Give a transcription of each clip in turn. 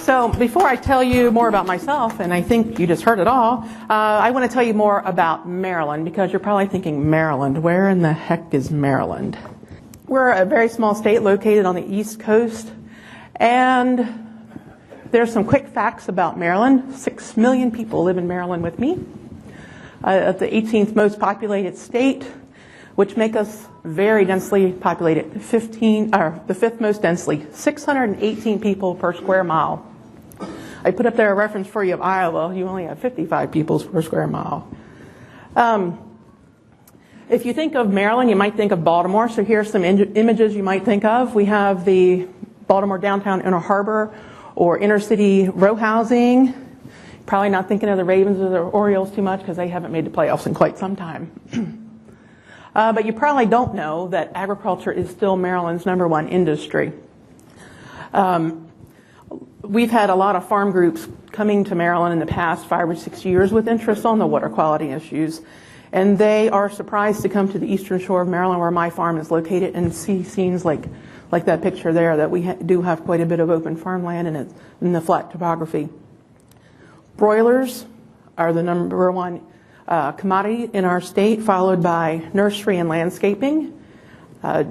So before I tell you more about myself, and I think you just heard it all, I want to tell you more about Maryland, because you're probably thinking, Maryland, where in the heck is Maryland? We're a very small state located on the East Coast, and there's some quick facts about Maryland. 6 million people live in Maryland with me. The 18th most populated state, which make us very densely populated. The 5th most densely, 618 people per square mile. I put up there a reference for you of Iowa. You only have 55 people per square mile. If you think of Maryland, you might think of Baltimore. So here's some images you might think of. We have the Baltimore downtown inner harbor or inner city row housing. Probably not thinking of the Ravens or the Orioles too much because they haven't made the playoffs in quite some time. But you probably don't know that agriculture is still Maryland's #1 industry. We've had a lot of farm groups coming to Maryland in the past 5 or 6 years with interest on the water quality issues. And they are surprised to come to the eastern shore of Maryland, where my farm is located, and see scenes like that picture there, that we do have quite a bit of open farmland in the flat topography. Broilers are the #1 commodity in our state, followed by nursery and landscaping.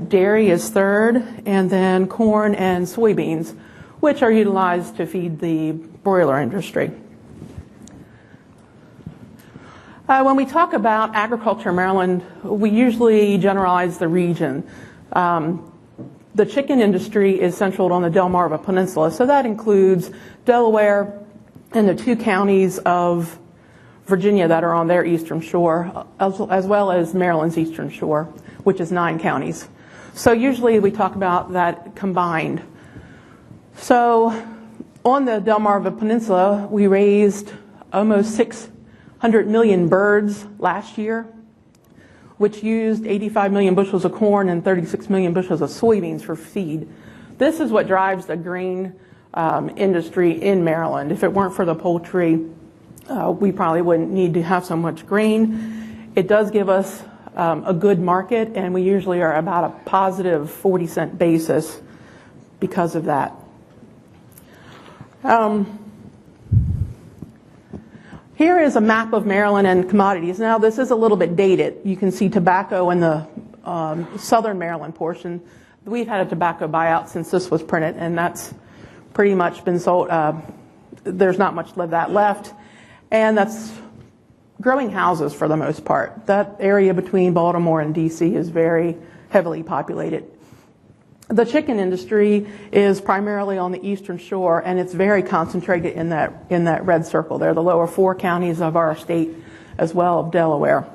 Dairy is third, and then corn and soybeans, which are utilized to feed the broiler industry. When we talk about agriculture in Maryland, we usually generalize the region. The chicken industry is centered on the Delmarva Peninsula, so that includes Delaware and the 2 counties of Virginia that are on their eastern shore, as well as Maryland's eastern shore, which is 9 counties. So usually we talk about that combined. So on the Delmarva Peninsula, we raised almost 600 million birds last year, which used 85 million bushels of corn and 36 million bushels of soybeans for feed. This is what drives the grain industry in Maryland. If it weren't for the poultry, we probably wouldn't need to have so much grain. It does give us a good market, and we usually are about a positive 40-cent basis because of that. Here is a map of Maryland and commodities. Now this is a little bit dated. You can see tobacco in the southern Maryland portion. We've had a tobacco buyout since this was printed, and that's pretty much been sold. There's not much of that left. And that's growing houses for the most part. That area between Baltimore and DC is very heavily populated. The chicken industry is primarily on the eastern shore, and it's very concentrated in that red circle there, the lower 4 counties of our state, as well as Delaware.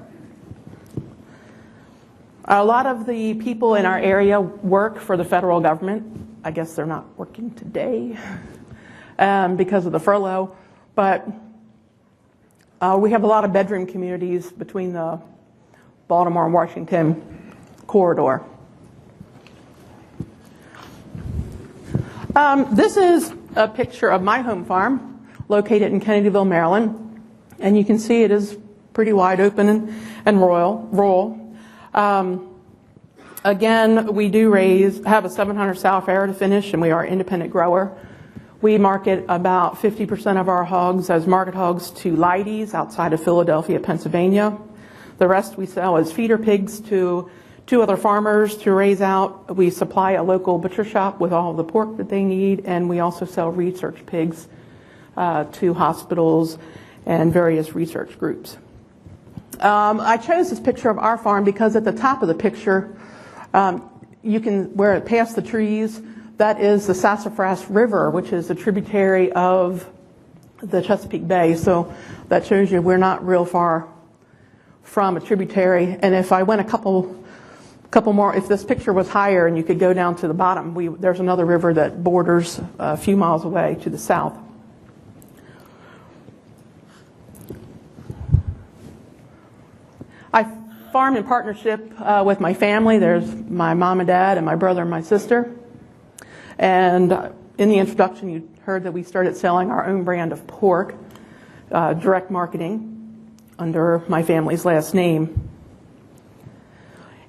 A lot of the people in our area work for the federal government. I guess they're not working today because of the furlough, but we have a lot of bedroom communities between the Baltimore and Washington corridor. This is a picture of my home farm located in Kennedyville, Maryland, and you can see it is pretty wide open and rural. Again, we do have a 700 sow farrow to finish, and we are an independent grower. We market about 50% of our hogs as market hogs to Leidy's outside of Philadelphia, Pennsylvania. The rest we sell as feeder pigs to 2 other farmers to raise out. We supply a local butcher shop with all of the pork that they need, and we also sell research pigs to hospitals and various research groups. I chose this picture of our farm because at the top of the picture, where it past the trees, that is the Sassafras River, which is a tributary of the Chesapeake Bay. So that shows you we're not real far from a tributary. And if I went a couple more, if this picture was higher and you could go down to the bottom, there's another river that borders a few miles away to the south. I farm in partnership with my family. There's my mom and dad and my brother and my sister. And in the introduction, you heard that we started selling our own brand of pork, direct marketing under my family's last name.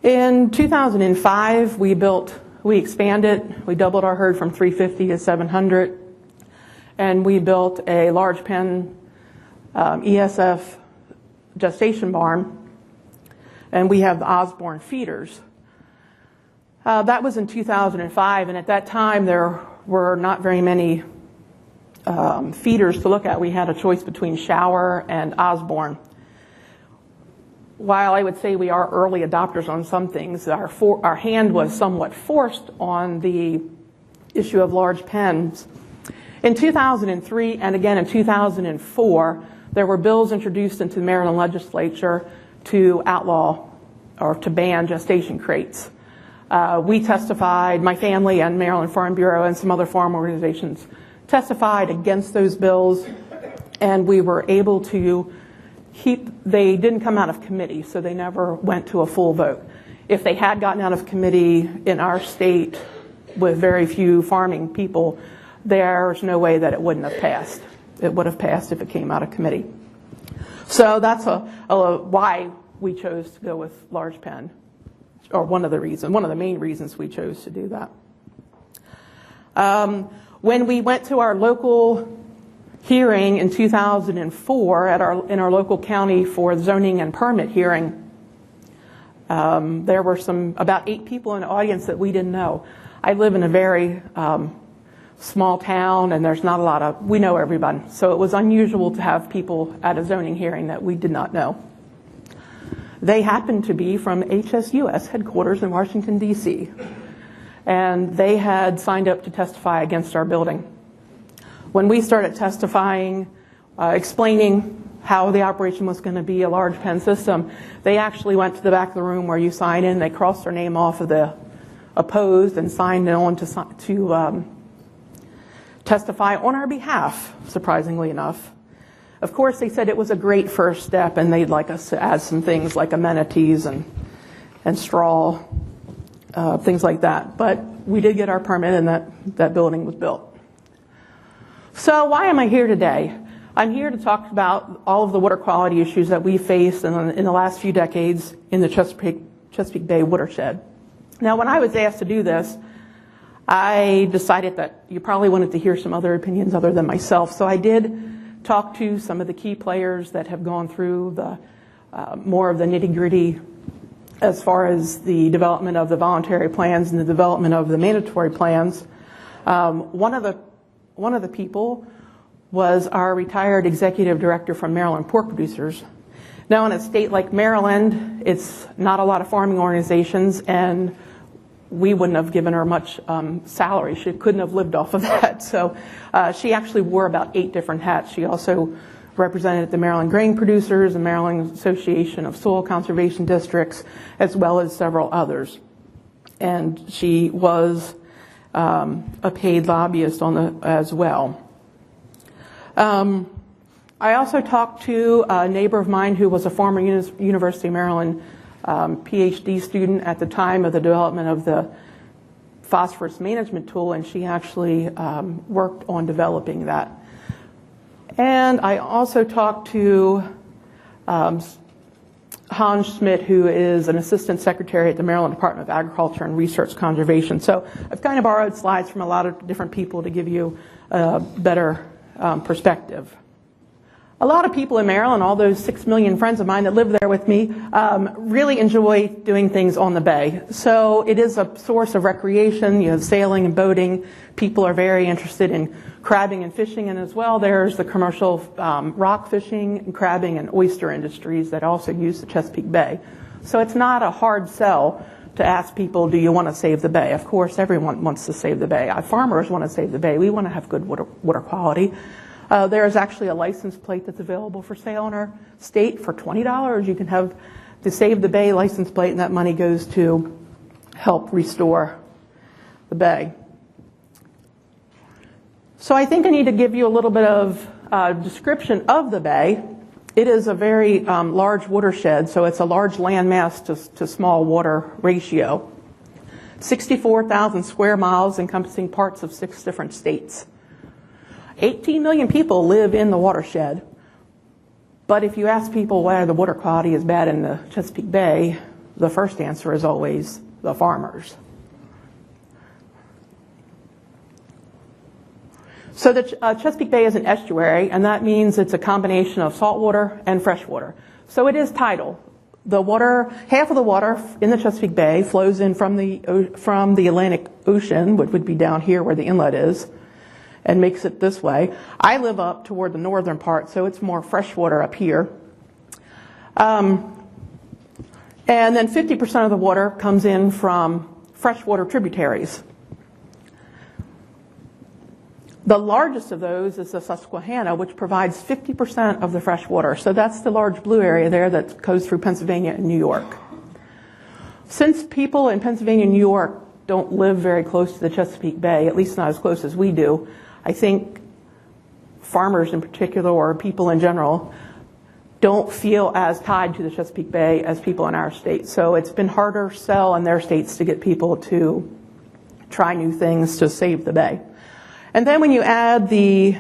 In 2005, we built we expanded. We doubled our herd from 350 to 700, and we built a large pen ESF gestation barn, and we have the Osborne feeders. That was in 2005, and at that time there were not very many feeders to look at. We had a choice between Shower and Osborne. While I would say we are early adopters on some things, our hand was somewhat forced on the issue of large pens. In 2003 and again in 2004, there were bills introduced into the Maryland legislature to outlaw or to ban gestation crates. We testified, my family and Maryland Farm Bureau and some other farm organizations testified against those bills, and we were able to they didn't come out of committee, so they never went to a full vote. If they had gotten out of committee in our state with very few farming people, there's no way that it wouldn't have passed. It would have passed if it came out of committee. So that's why we chose to go with large pen, or one of the main reasons we chose to do that. When we went to our local hearing in 2004 in our local county for zoning and permit hearing, there were about 8 people in the audience that we didn't know. I live in a very small town, and there's not a lot we know everybody. So it was unusual to have people at a zoning hearing that we did not know. They happened to be from HSUS headquarters in Washington, D.C., and they had signed up to testify against our building. When we started testifying, explaining how the operation was going to be a large pen system, they actually went to the back of the room where you sign in. They crossed their name off of the opposed and signed on to testify on our behalf, surprisingly enough. Of course, they said it was a great first step, and they'd like us to add some things like amenities and straw, things like that. But we did get our permit, and that building was built. So why am I here today? I'm here to talk about all of the water quality issues that we faced in the last few decades in the Chesapeake Bay Watershed. Now, when I was asked to do this, I decided that you probably wanted to hear some other opinions other than myself. So I did talk to some of the key players that have gone through more of the nitty-gritty as far as the development of the voluntary plans and the development of the mandatory plans. One of the people was our retired executive director from Maryland Pork Producers. Now, in a state like Maryland, it's not a lot of farming organizations, and we wouldn't have given her much salary. She couldn't have lived off of that. So she actually wore about 8 different hats. She also represented the Maryland Grain Producers, the Maryland Association of Soil Conservation Districts, as well as several others. And she was a paid lobbyist as well. I also talked to a neighbor of mine who was a former University of Maryland PhD student at the time of the development of the phosphorus management tool, and she actually worked on developing that. And I also talked to Hans Schmidt, who is an assistant secretary at the Maryland Department of Agriculture and Research Conservation. So I've kind of borrowed slides from a lot of different people to give you a better perspective. A lot of people in Maryland, all those 6 million friends of mine that live there with me, really enjoy doing things on the bay. So it is a source of recreation. You have sailing and boating. People are very interested in crabbing and fishing, and as well there's the commercial rock fishing and crabbing and oyster industries that also use the Chesapeake Bay. So it's not a hard sell to ask people, do you want to save the bay? Of course, everyone wants to save the bay. Farmers want to save the bay. We want to have good water quality. There is actually a license plate that's available for sale in our state for $20. You can have the Save the Bay license plate, and that money goes to help restore the bay. So I think I need to give you a little bit of description of the bay. It is a very large watershed, so it's a large landmass to small water ratio. 64,000 square miles encompassing parts of 6 different states. 18 million people live in the watershed, but if you ask people why the water quality is bad in the Chesapeake Bay, the first answer is always the farmers. So the Chesapeake Bay is an estuary, and that means it's a combination of saltwater and freshwater. So it is tidal. The water, half of the water in the Chesapeake Bay flows in from the Atlantic Ocean, which would be down here where the inlet is, and makes it this way. I live up toward the northern part, so it's more freshwater up here. And then 50% of the water comes in from freshwater tributaries. The largest of those is the Susquehanna, which provides 50% of the fresh water. So that's the large blue area there that goes through Pennsylvania and New York. Since people in Pennsylvania and New York don't live very close to the Chesapeake Bay, at least not as close as we do, I think farmers in particular, or people in general, don't feel as tied to the Chesapeake Bay as people in our state. So it's been harder sell in their states to get people to try new things to save the bay. And then when you add the,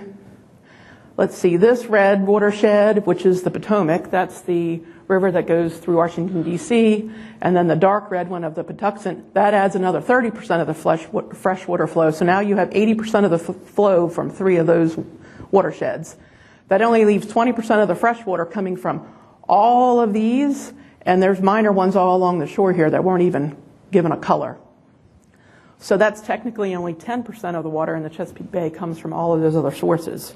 let's see, this red watershed, which is the Potomac, that's the river that goes through Washington, D.C., and then the dark red one of the Patuxent, that adds another 30% of the freshwater flow. So now you have 80% of the flow from 3 of those watersheds. That only leaves 20% of the freshwater coming from all of these, and there's minor ones all along the shore here that weren't even given a color. So that's technically only 10% of the water in the Chesapeake Bay comes from all of those other sources.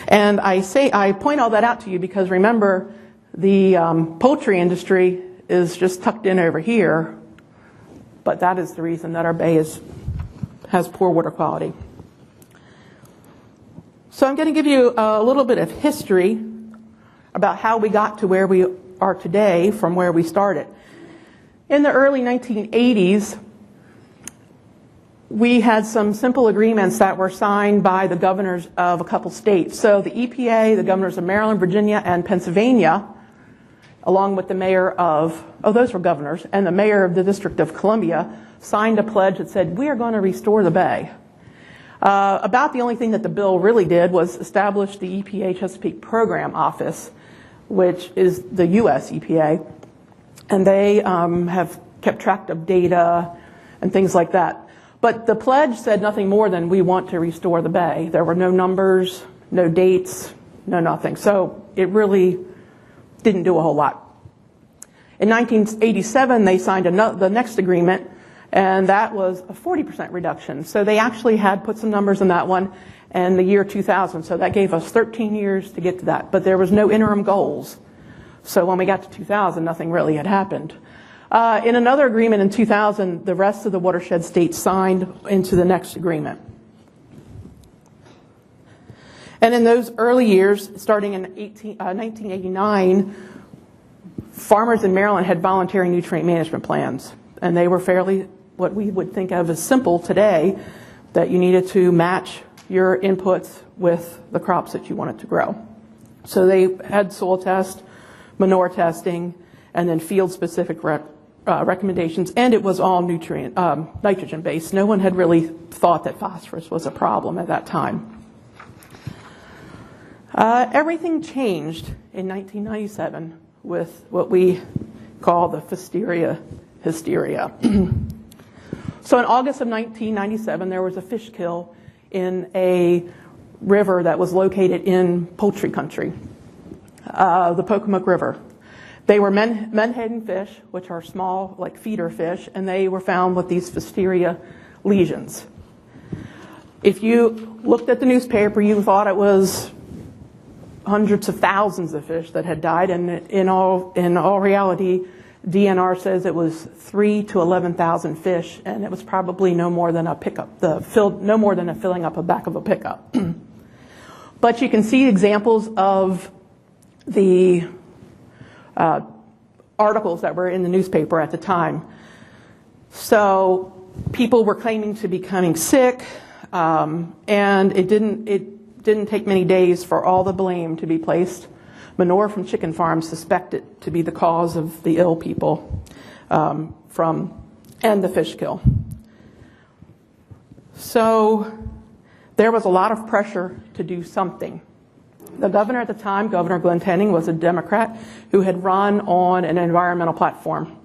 And I point all that out to you because remember, the poultry industry is just tucked in over here, but that is the reason that our bay has poor water quality. So I'm going to give you a little bit of history about how we got to where we are today from where we started. In the early 1980s, we had some simple agreements that were signed by the governors of a couple states. So the EPA, the governors of Maryland, Virginia, and Pennsylvania, along with the mayor of, those were governors, and the mayor of the District of Columbia, signed a pledge that said, we are going to restore the bay. About the only thing that the bill really did was establish the EPA Chesapeake Program Office, which is the U.S. EPA, and they have kept track of data and things like that. But the pledge said nothing more than we want to restore the bay. There were no numbers, no dates, no nothing. So it really didn't do a whole lot. In 1987, they signed the next agreement, and that was a 40% reduction. So they actually had put some numbers in that one in the year 2000. So that gave us 13 years to get to that. But there was no interim goals. So when we got to 2000, nothing really had happened. In another agreement in 2000, the rest of the watershed states signed into the next agreement. And in those early years, starting in 1989, farmers in Maryland had voluntary nutrient management plans. And they were fairly, what we would think of as simple today, that you needed to match your inputs with the crops that you wanted to grow. So they had soil test, manure testing, and then field-specific recommendations, and it was all nitrogen-based. No one had really thought that phosphorus was a problem at that time. Everything changed in 1997 with what we call the Fusteria Hysteria. So in August of 1997, there was a fish kill in a river that was located in poultry country, the Pocomoke River. They were menhaden fish, which are small, like feeder fish, and they were found with these Fusteria lesions. If you looked at the newspaper, you thought it was hundreds of thousands of fish that had died, and in all reality, DNR says it was 3,000 to 11,000 fish, and it was probably no more than a pickup, no more than a filling up the back of a pickup. But you can see examples of the articles that were in the newspaper at the time. So people were claiming to be becoming sick, and it didn't take many days for all the blame to be placed. Manure from chicken farms suspected to be the cause of the ill people and the fish kill. So there was a lot of pressure to do something. The governor at the time, Governor Glenn Tenning, was a Democrat who had run on an environmental platform.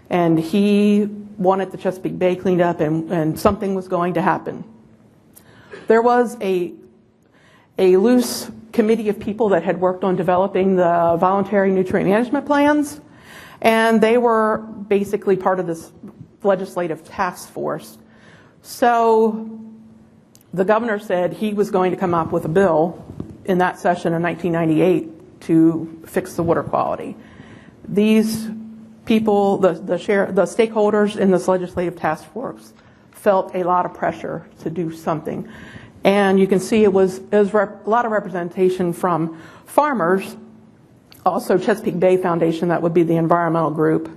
And he wanted the Chesapeake Bay cleaned up, and something was going to happen. There was a loose committee of people that had worked on developing the voluntary nutrient management plans, and they were basically part of this legislative task force. So the governor said he was going to come up with a bill in that session in 1998 to fix the water quality. These people, the stakeholders in this legislative task force felt a lot of pressure to do something. And you can see it was a lot of representation from farmers, also Chesapeake Bay Foundation, that would be the environmental group.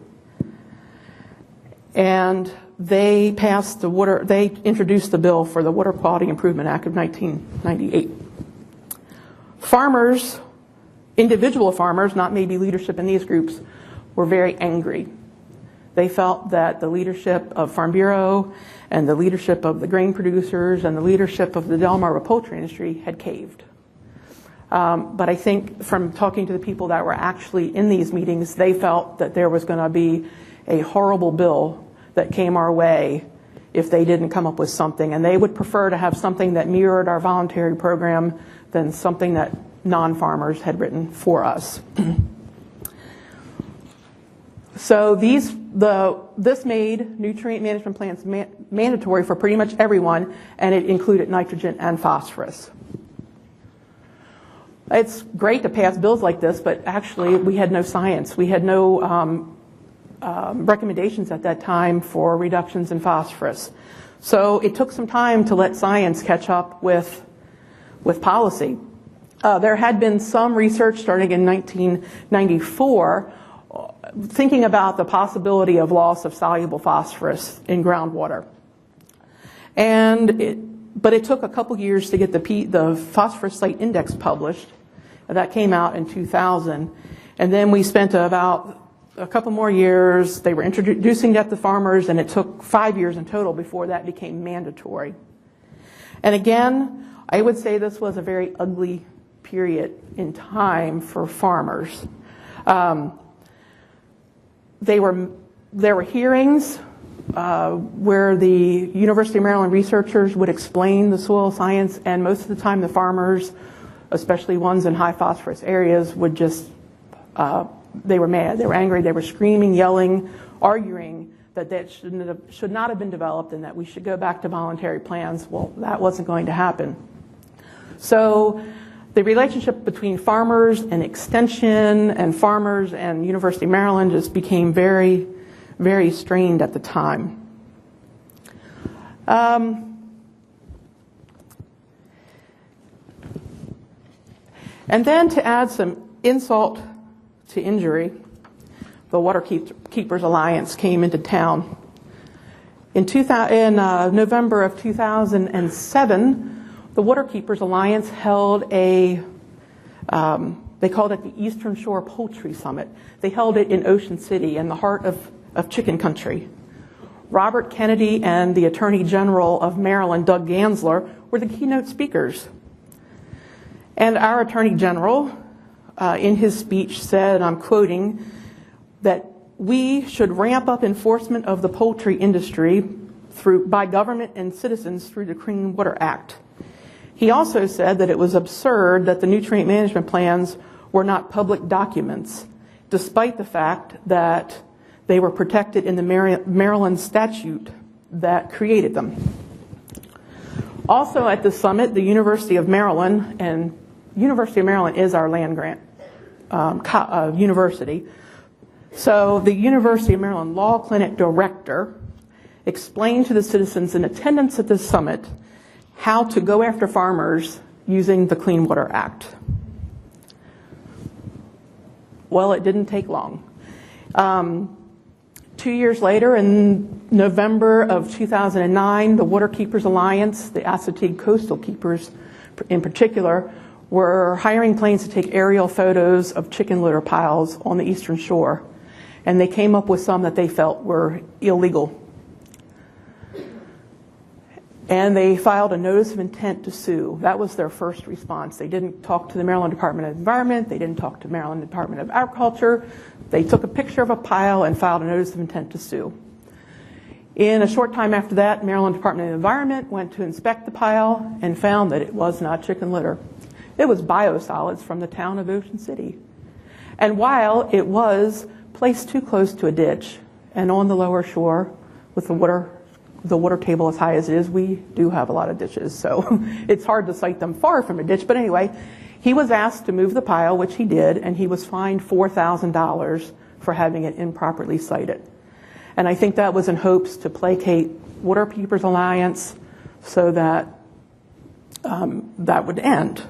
And they introduced the bill for the Water Quality Improvement Act of 1998. Farmers, individual farmers, not maybe leadership in these groups, were very angry. They felt that the leadership of Farm Bureau and the leadership of the grain producers and the leadership of the Delmarva poultry industry had caved. But I think from talking to the people that were actually in these meetings, they felt that there was going to be a horrible bill that came our way if they didn't come up with something. And they would prefer to have something that mirrored our voluntary program than something that non-farmers had written for us. So this made nutrient management plans mandatory for pretty much everyone, and it included nitrogen and phosphorus. It's great to pass bills like this, but actually we had no science. We had no recommendations at that time for reductions in phosphorus. So it took some time to let science catch up with policy. There had been some research starting in 1994 thinking about the possibility of loss of soluble phosphorus in groundwater. But it took a couple years to get the phosphorus site index published. That came out in 2000. And then we spent about a couple more years. They were introducing that to farmers, and it took 5 years in total before that became mandatory. And again, I would say this was a very ugly period in time for farmers. There were hearings where the University of Maryland researchers would explain the soil science, and most of the time the farmers, especially ones in high phosphorus areas, would just, they were mad, they were angry, they were screaming, yelling, arguing that should not have been developed and that we should go back to voluntary plans. Well, that wasn't going to happen. So the relationship between farmers and extension and farmers and University of Maryland just became very, very strained at the time. And then to add some insult to injury, the Waterkeepers Alliance came into town. In November of 2007, the Waterkeepers Alliance held they called it the Eastern Shore Poultry Summit. They held it in Ocean City, in the heart of chicken country. Robert Kennedy and the Attorney General of Maryland, Doug Gansler, were the keynote speakers. And our Attorney General, in his speech, said, and I'm quoting, that we should ramp up enforcement of the poultry industry by government and citizens through the Clean Water Act. He also said that it was absurd that the nutrient management plans were not public documents, despite the fact that they were protected in the Maryland statute that created them. Also at the summit, the University of Maryland, and University of Maryland is our land-grant university. So the University of Maryland Law Clinic director explained to the citizens in attendance at this summit how to go after farmers using the Clean Water Act. Well, it didn't take long. 2 years later, in November of 2009, the Waterkeepers Alliance, the Assateague Coastal Keepers in particular, were hiring planes to take aerial photos of chicken litter piles on the eastern shore. And they came up with some that they felt were illegal. And they filed a notice of intent to sue. That was their first response. They didn't talk to the Maryland Department of Environment. They didn't talk to the Maryland Department of Agriculture. They took a picture of a pile and filed a notice of intent to sue. In a short time after that, Maryland Department of the Environment went to inspect the pile and found that it was not chicken litter. It was biosolids from the town of Ocean City. And while it was placed too close to a ditch and on the lower shore with the water table as high as it is, we do have a lot of ditches, so it's hard to cite them far from a ditch. But anyway, he was asked to move the pile, which he did, and he was fined $4,000 for having it improperly sited. And I think that was in hopes to placate Waterkeepers Alliance so that that would end.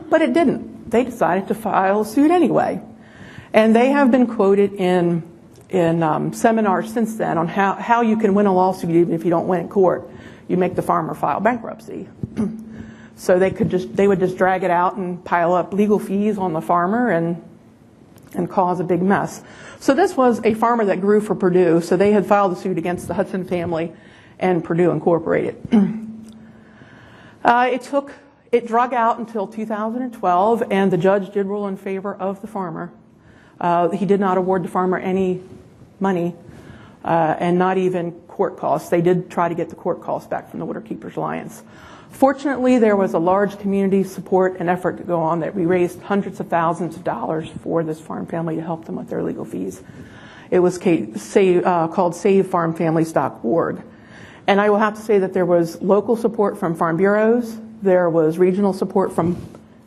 But it didn't. They decided to file a suit anyway. And they have been quoted in seminars since then on how you can win a lawsuit even if you don't win in court. You make the farmer file bankruptcy. So they would just drag it out and pile up legal fees on the farmer and cause a big mess. So this was a farmer that grew for Purdue, so they had filed a suit against the Hudson family and Purdue Incorporated. It drug out until 2012, and the judge did rule in favor of the farmer. He did not award the farmer any money and not even court costs. They did try to get the court costs back from the Waterkeepers Alliance. Fortunately, there was a large community support and effort to go on that we raised hundreds of thousands of dollars for this farm family to help them with their legal fees. It was called SaveFarmFamilies.org. And I will have to say that there was local support from farm bureaus, there was regional support from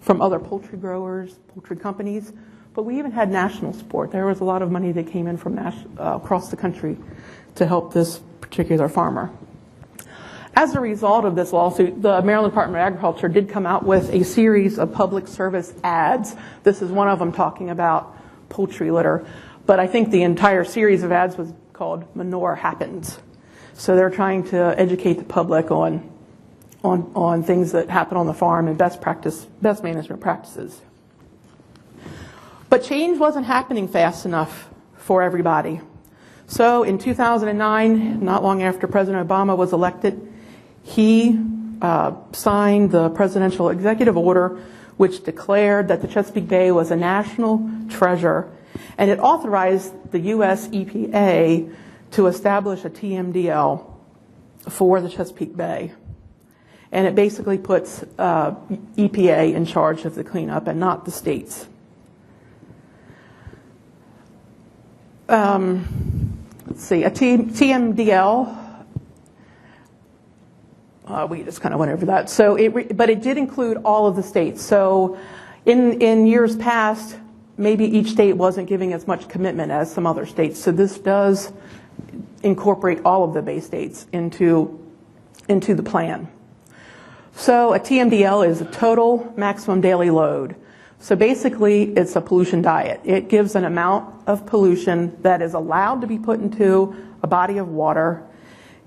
other poultry growers, poultry companies, but we even had national support. There was a lot of money that came in from across the country to help this particular farmer. As a result of this lawsuit, the Maryland Department of Agriculture did come out with a series of public service ads. This is one of them talking about poultry litter, but I think the entire series of ads was called Manure Happens. So they're trying to educate the public on things that happen on the farm and best management practices. But change wasn't happening fast enough for everybody. So in 2009, not long after President Obama was elected, he signed the presidential executive order which declared that the Chesapeake Bay was a national treasure, and it authorized the U.S. EPA to establish a TMDL for the Chesapeake Bay. And it basically puts EPA in charge of the cleanup and not the states. Let's see, a TMDL, we just kind of went over that. So, but it did include all of the states. So in years past, maybe each state wasn't giving as much commitment as some other states. So this does incorporate all of the Bay states into the plan. So a TMDL is a total maximum daily load. So basically, it's a pollution diet. It gives an amount of pollution that is allowed to be put into a body of water,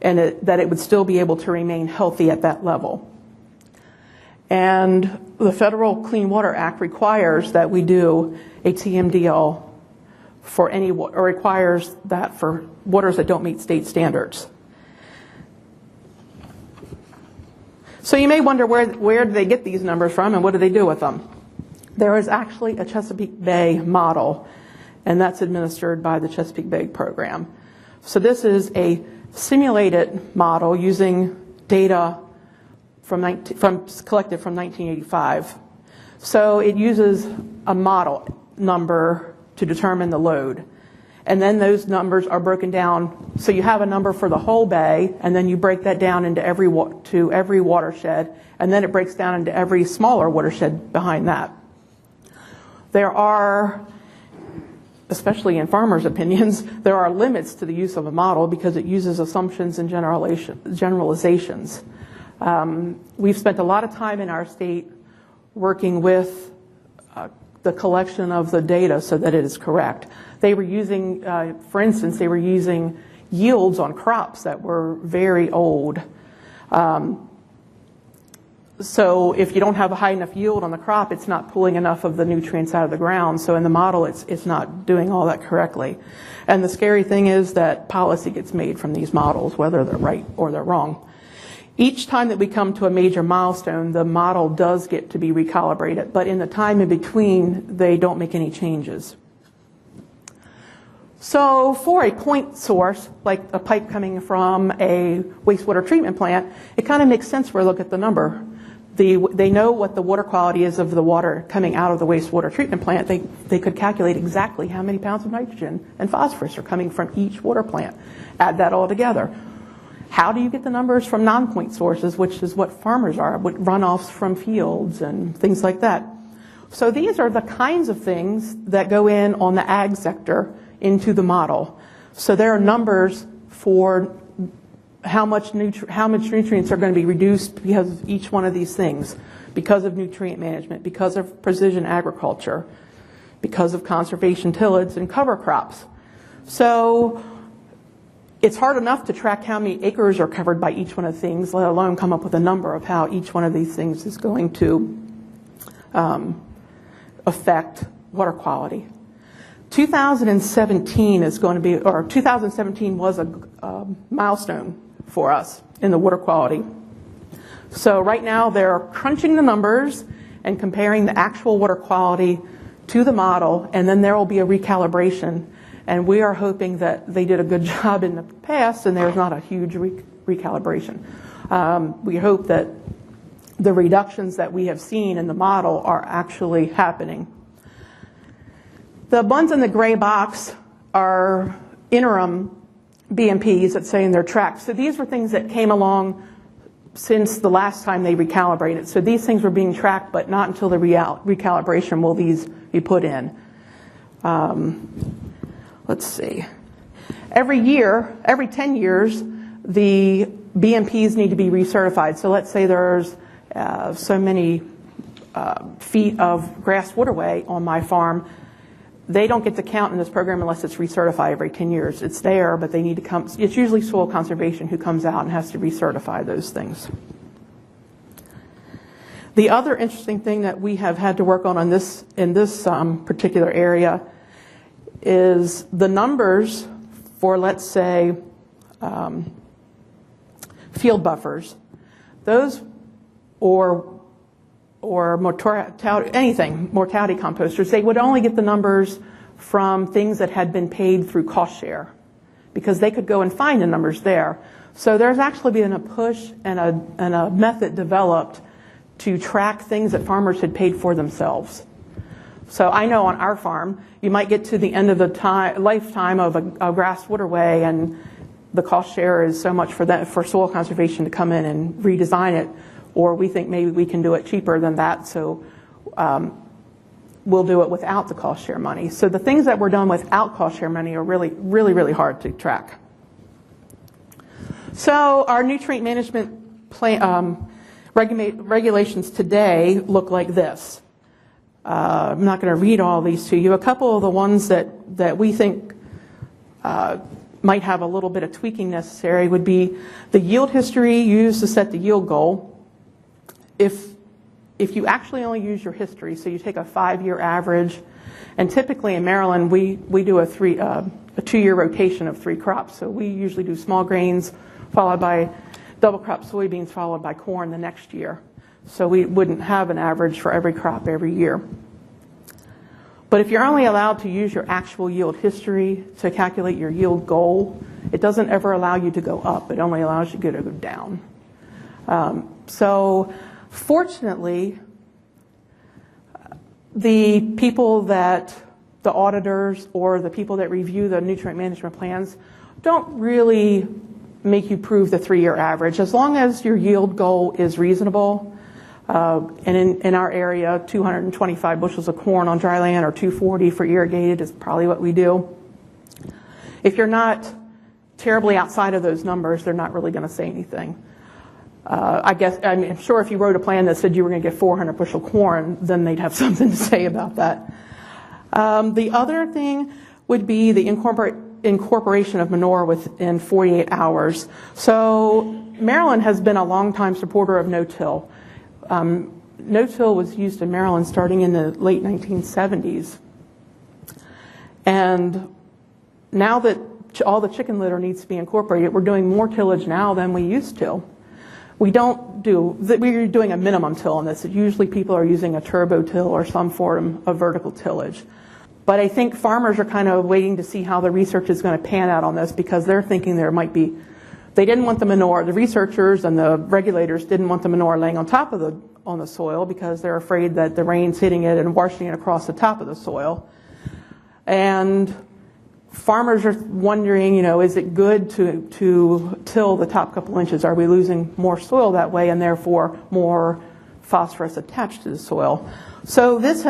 and that it would still be able to remain healthy at that level. And the Federal Clean Water Act requires that we do a TMDL for or requires that for waters that don't meet state standards. So you may wonder where do they get these numbers from and what do they do with them? There is actually a Chesapeake Bay Model, and that's administered by the Chesapeake Bay program. So this is a simulated model using data collected from 1985. So it uses a model number to determine the load. And then those numbers are broken down. So you have a number for the whole bay, and then you break that down into every watershed, and then it breaks down into every smaller watershed behind that. There are, especially in farmers' opinions, there are limits to the use of a model because it uses assumptions and generalizations. We've spent a lot of time in our state working with the collection of the data so that it is correct. They were using, for instance, they were using yields on crops that were very old. So if you don't have a high enough yield on the crop, it's not pulling enough of the nutrients out of the ground. So in the model, it's not doing all that correctly. And the scary thing is that policy gets made from these models, whether they're right or they're wrong. Each time that we come to a major milestone, the model does get to be recalibrated. But in the time in between, they don't make any changes. So for a point source, like a pipe coming from a wastewater treatment plant, it kind of makes sense where look at the number. They know what the water quality is of the water coming out of the wastewater treatment plant. They could calculate exactly how many pounds of nitrogen and phosphorus are coming from each water plant. Add that all together. How do you get the numbers from non-point sources, which is what farmers are, with runoffs from fields and things like that? So these are the kinds of things that go in on the ag sector into the model. So there are numbers for how much nutrients are going to be reduced because of each one of these things, because of nutrient management, because of precision agriculture, because of conservation tillage and cover crops. So it's hard enough to track how many acres are covered by each one of the things, let alone come up with a number of how each one of these things is going to affect water quality. 2017 is going to be, or 2017 was a milestone for us in the water quality. So right now they're crunching the numbers and comparing the actual water quality to the model, and then there will be a recalibration. And we are hoping that they did a good job in the past and there's not a huge recalibration. We hope that the reductions that we have seen in the model are actually happening. The ones in the gray box are interim BMPs that say in their tracks. So these were things that came along since the last time they recalibrated. So these things were being tracked, but not until the recalibration will these be put in. Let's see. Every year, every 10 years, the BMPs need to be recertified. So let's say there's so many feet of grass waterway on my farm. They don't get to count in this program unless it's recertified every 10 years. It's there, but they need to come. It's usually soil conservation who comes out and has to recertify those things. The other interesting thing that we have had to work on in this particular area is the numbers for, let's say, field buffers. Those or mortality composters, they would only get the numbers from things that had been paid through cost share because they could go and find the numbers there. So there's actually been a push and a method developed to track things that farmers had paid for themselves. So I know on our farm, you might get to the end of the lifetime of a grass waterway and the cost share is so much for soil conservation to come in and redesign it, or we think maybe we can do it cheaper than that, so we'll do it without the cost share money. So the things that were done without cost share money are really, really, really hard to track. So our nutrient management plan, regulations today look like this. I'm not going to read all these to you. A couple of the ones that we think might have a little bit of tweaking necessary would be the yield history used to set the yield goal. If you actually only use your history, so you take a 5-year average, and typically in Maryland we do a 2-year rotation of 3 crops. So we usually do small grains followed by double crop soybeans followed by corn the next year. So we wouldn't have an average for every crop every year. But if you're only allowed to use your actual yield history to calculate your yield goal, it doesn't ever allow you to go up. It only allows you to go down. So fortunately, the people the auditors or the people that review the nutrient management plans don't really make you prove the 3-year average. As long as your yield goal is reasonable, and in our area, 225 bushels of corn on dry land or 240 for irrigated is probably what we do. If you're not terribly outside of those numbers, they're not really going to say anything. I'm sure if you wrote a plan that said you were going to get 400 bushel corn, then they'd have something to say about that. The other thing would be the incorporation of manure within 48 hours. So Maryland has been a long-time supporter of no-till. No-till was used in Maryland starting in the late 1970s. And now that all the chicken litter needs to be incorporated, we're doing more tillage now than we used to. We're doing a minimum till on this. Usually people are using a turbo till or some form of vertical tillage. But I think farmers are kind of waiting to see how the research is going to pan out on this, because they're thinking there might be, they didn't want the manure, the researchers and the regulators didn't want the manure laying on top of on the soil, because they're afraid that the rain's hitting it and washing it across the top of the soil. And farmers are wondering, is it good to till the top couple inches? Are we losing more soil that way, and therefore more phosphorus attached to the soil? So this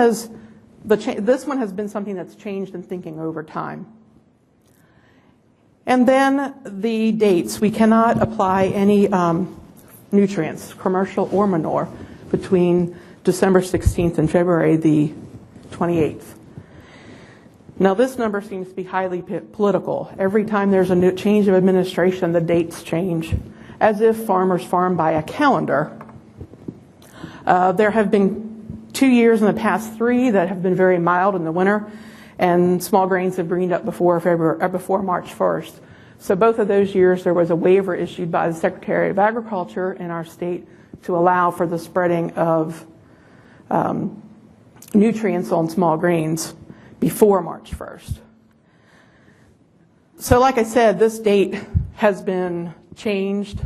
one has been something that's changed in thinking over time. And then the dates. We cannot apply any nutrients, commercial or manure, between December 16th and February the 28th. Now this number seems to be highly political. Every time there's a new change of administration, the dates change, as if farmers farm by a calendar. There have been 2 years in the past 3 that have been very mild in the winter, and small grains have greened up before March 1st. So both of those years there was a waiver issued by the Secretary of Agriculture in our state to allow for the spreading of nutrients on small grains before March 1st. So like I said, this date has been changed.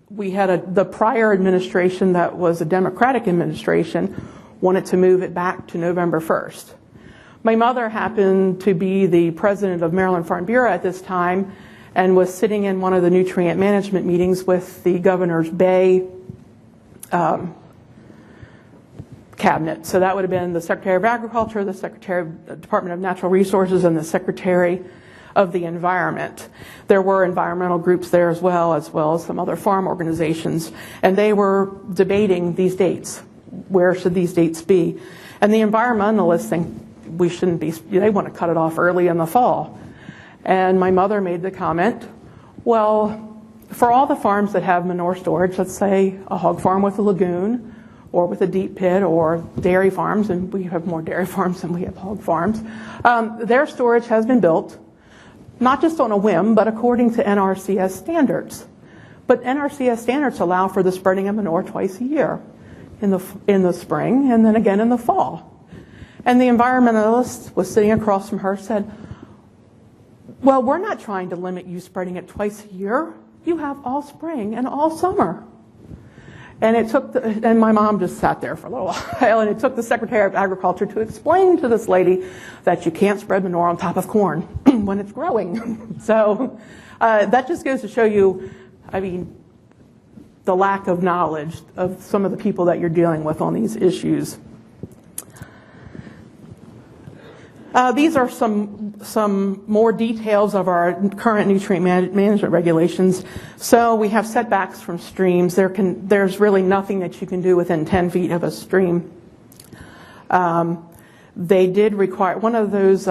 We had the prior administration, that was a Democratic administration, wanted to move it back to November 1st. My mother happened to be the president of Maryland Farm Bureau at this time and was sitting in one of the nutrient management meetings with the Governor's Bay cabinet. So that would have been the Secretary of Agriculture, the Secretary of the Department of Natural Resources, and the Secretary of the Environment. There were environmental groups there as well as some other farm organizations, and they were debating these dates. Where should these dates be? And the environmentalists think we shouldn't be, they want to cut it off early in the fall. And my mother made the comment, well, for all the farms that have manure storage, let's say a hog farm with a lagoon, or with a deep pit, or dairy farms, and we have more dairy farms than we have hog farms, their storage has been built, not just on a whim, but according to NRCS standards. But NRCS standards allow for the spreading of manure twice a year, in the spring and then again in the fall. And the environmentalist was sitting across from her, said, well, we're not trying to limit you spreading it twice a year. You have all spring and all summer. And and my mom just sat there for a little while, and it took the Secretary of Agriculture to explain to this lady that you can't spread manure on top of corn when it's growing. So that just goes to show you, the lack of knowledge of some of the people that you're dealing with on these issues. These are some more details of our current nutrient management regulations. So we have setbacks from streams. There's really nothing that you can do within 10 feet of a stream. They did require one of those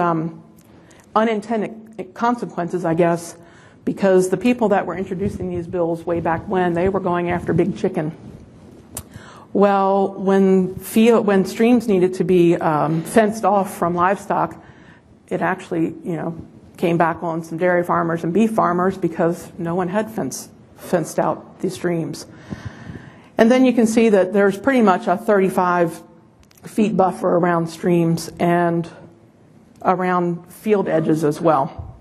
unintended consequences, I guess, because the people that were introducing these bills way back when, they were going after big chicken. Well, when streams needed to be fenced off from livestock, it actually, came back on some dairy farmers and beef farmers because no one had fenced out these streams. And then you can see that there's pretty much a 35 feet buffer around streams and around field edges as well.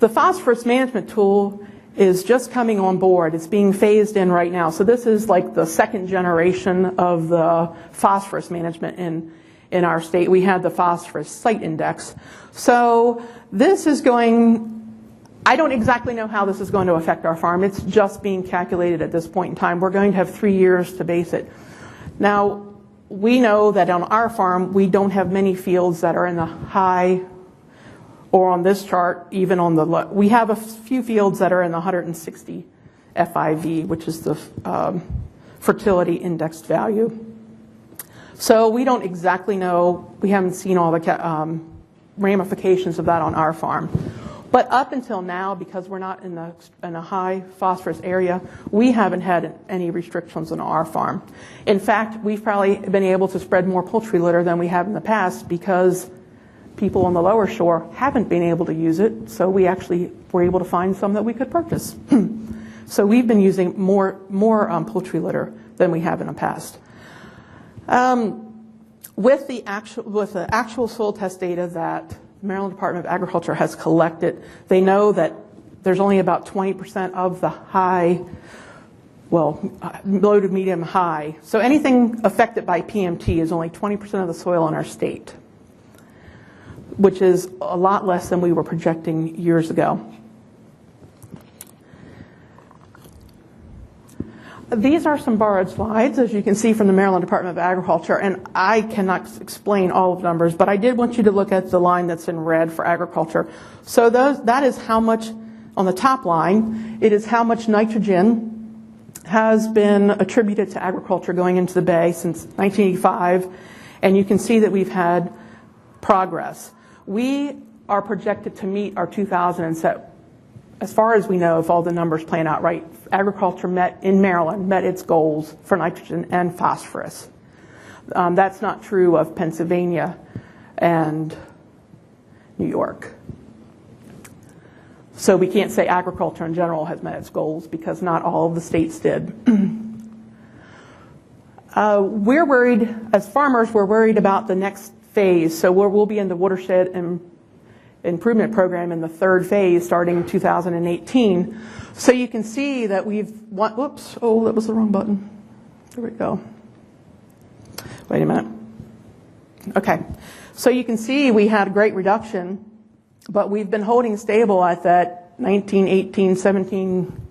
The phosphorus management tool is just coming on board. It's being phased in right now. So this is like the second generation of the phosphorus management in our state. We had the phosphorus site index. So this is I don't exactly know how this is going to affect our farm. It's just being calculated at this point in time. We're going to have 3 years to base it. Now, we know that on our farm, we don't have many fields that are in the high, or on this chart, even on the low. We have a few fields that are in the 160 FIV, which is the fertility indexed value. So we don't exactly know, we haven't seen all the ramifications of that on our farm. But up until now, because we're not in a high phosphorus area, we haven't had any restrictions on our farm. In fact, we've probably been able to spread more poultry litter than we have in the past because people on the lower shore haven't been able to use it, so we actually were able to find some that we could purchase. So we've been using more poultry litter than we have in the past. with the actual soil test data that the Maryland Department of Agriculture has collected, they know that there's only about 20% of the high, low to medium high. So anything affected by PMT is only 20% of the soil in our state, which is a lot less than we were projecting years ago. These are some borrowed slides, as you can see from the Maryland Department of Agriculture, and I cannot explain all of the numbers, but I did want you to look at the line that's in red for agriculture. So that is how much, on the top line, it is how much nitrogen has been attributed to agriculture going into the bay since 1985, and you can see that we've had progress. We are projected to meet our 2007, as far as we know, if all the numbers plan out right, agriculture in Maryland met its goals for nitrogen and phosphorus. That's not true of Pennsylvania and New York. So we can't say agriculture in general has met its goals because not all of the states did. We're worried, as farmers, we're worried about the next phase. So we'll be in the watershed improvement program in the third phase starting in 2018. So you can see that whoops, oh, that was the wrong button. There we go. Wait a minute. Okay, so you can see we had a great reduction, but we've been holding stable at that 19, 18, 17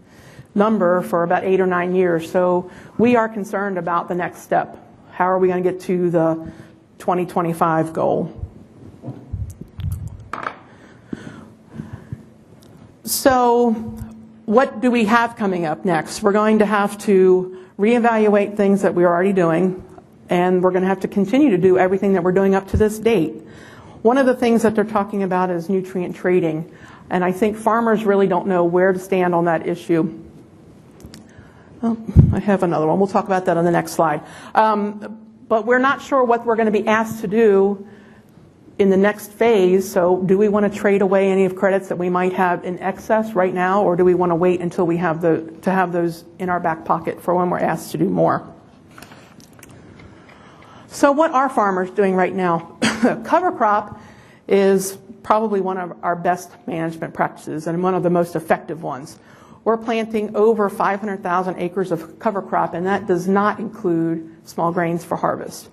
number for about 8 or 9 years. So we are concerned about the next step. How are we going to get to the 2025 goal? So what do we have coming up next? We're going to have to reevaluate things that we're already doing, and we're going to have to continue to do everything that we're doing up to this date. One of the things that they're talking about is nutrient trading, and I think farmers really don't know where to stand on that issue. Oh, I have another one. We'll talk about that on the next slide. But we're not sure what we're going to be asked to do in the next phase. So do we want to trade away any of credits that we might have in excess right now, or do we want to wait until we have to have those in our back pocket for when we're asked to do more? So what are farmers doing right now? Cover crop is probably one of our best management practices and one of the most effective ones. We're planting over 500,000 acres of cover crop, and that does not include small grains for harvest.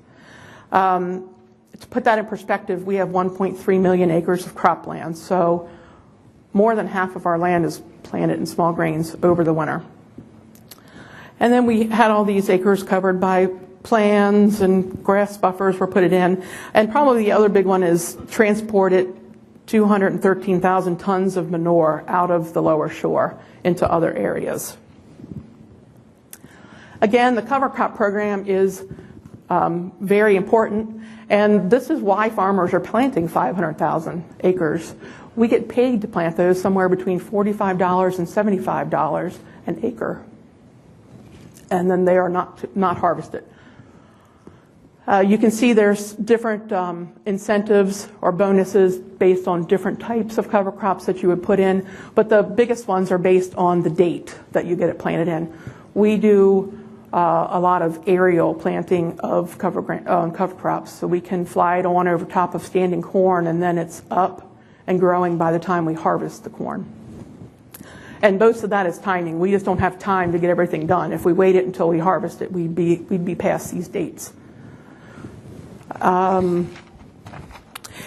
To put that in perspective, we have 1.3 million acres of cropland, so more than half of our land is planted in small grains over the winter. And then we had all these acres covered by plans and grass buffers were put in. And probably the other big one is transported 213,000 tons of manure out of the lower shore into other areas. Again, the cover crop program is very important, and this is why farmers are planting 500,000 acres. We get paid to plant those somewhere between $45 and $75 an acre, and then they are not harvested. You can see there's different incentives or bonuses based on different types of cover crops that you would put in, but the biggest ones are based on the date that you get it planted in. We do a lot of aerial planting of cover crops, so we can fly it on over top of standing corn, and then it's up and growing by the time we harvest the corn. And most of that is timing. We just don't have time to get everything done. If we waited until we harvest it, we'd be past these dates. And